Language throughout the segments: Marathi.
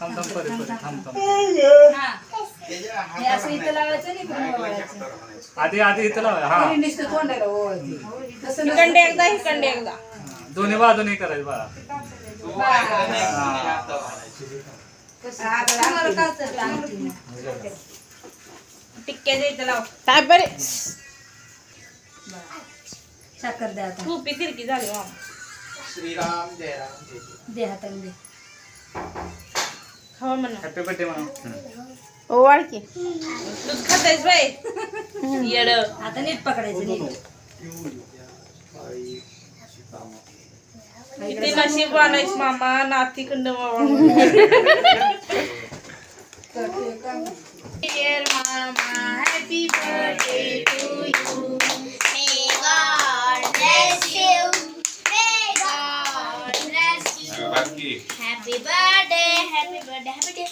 थांब थांब परे परे थांब थांब हे असं इथं लावायचं नाही पण ओवाळायचं. आधी आधी इथं लावा हा परी नुसतं तोंडाला ओवाळते. तसं नसतं. इकडे एकदा इकडे एकदा दोन्ही बाजूने करायचं बाळा तुम्हाला काय चाललं आणखीन? टिक्क्याच्या इथं लाव काय बरे साखर द्या आता. खूप तिरकी झाली मामा श्रीराम जय राम जय जय. दे हाताने दे. खावा म्हणा हॅपी बर्थडे म्हणा ओ वाळकी तूच खातायस बाई येड आता नीट पकडायचं नीट. किती नशीब वाणायस मामा नातीकडं बाबा Dear mama, happy birthday to you. May God bless you. May God bless you. Happy birthday, happy birthday, happy birthday.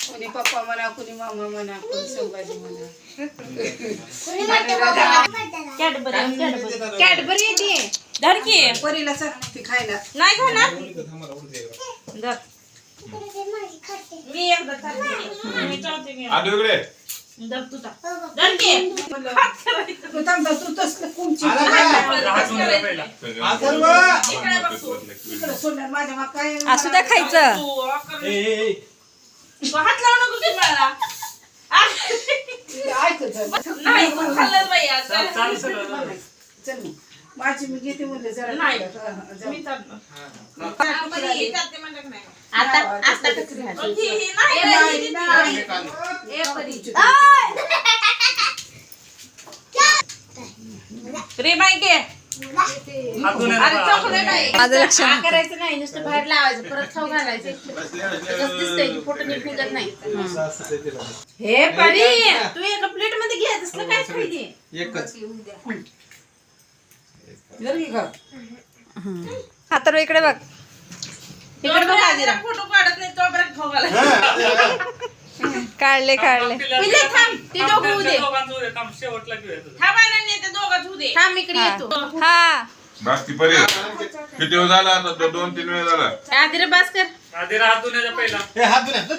कोणी पप्पा म्हणा कोणी मामा म्हणा कोणी संभाजी म्हणा. कॅडबरी येते धर की परीला चल ती खायला. नाही खाणार धर मी एकदा खाते मी चालते मी धर तुझा धर की तू थांब तू तसलं कुंची हात धुवून घ्या पहिला इकडे बघ तू इकडे सोडणार माझ्या मग काय असू द्या खायचं तू हात लावू नको की मला ऐकत नाही पण खाल्लं बाई आज चालू सगळं चल मग. माझी मी घेते म्हणलं जरा नाही. जाऊ. मी चाललो चालते म्हणलं की नाही आता आता कचरी ए नाही बाई, ए परी. रे बाई के हात धुवून अरे चॉकलेट आहे माझं लक्ष हा करायचं नाही नुसतं बाहेर लावायचं परत खाऊ घालायचं कसं दिसतंय की फोटो नीट निघत नाही हे परी तू एका प्लेट मध्ये घे तसलं काय खायचे एकच जर की खा. हातर इकडे बघ इकडे बघ आजीरा फोटो काढत नाही तो परत खाऊ घालायचं काढले काढले पिल्ले थांब ते दोघं होऊ दे दोघांचं होऊ दे, थांब शेवटला घेऊया तुझं. थांबा नाही ते दोघं होऊ दे थांब इकडे येतो हा बाकी परे किती वेळ झाला आता 2-3 वेळ झाला आजीरा बास कर आधी हात धुण्याचा पहिला हे हात धुण्या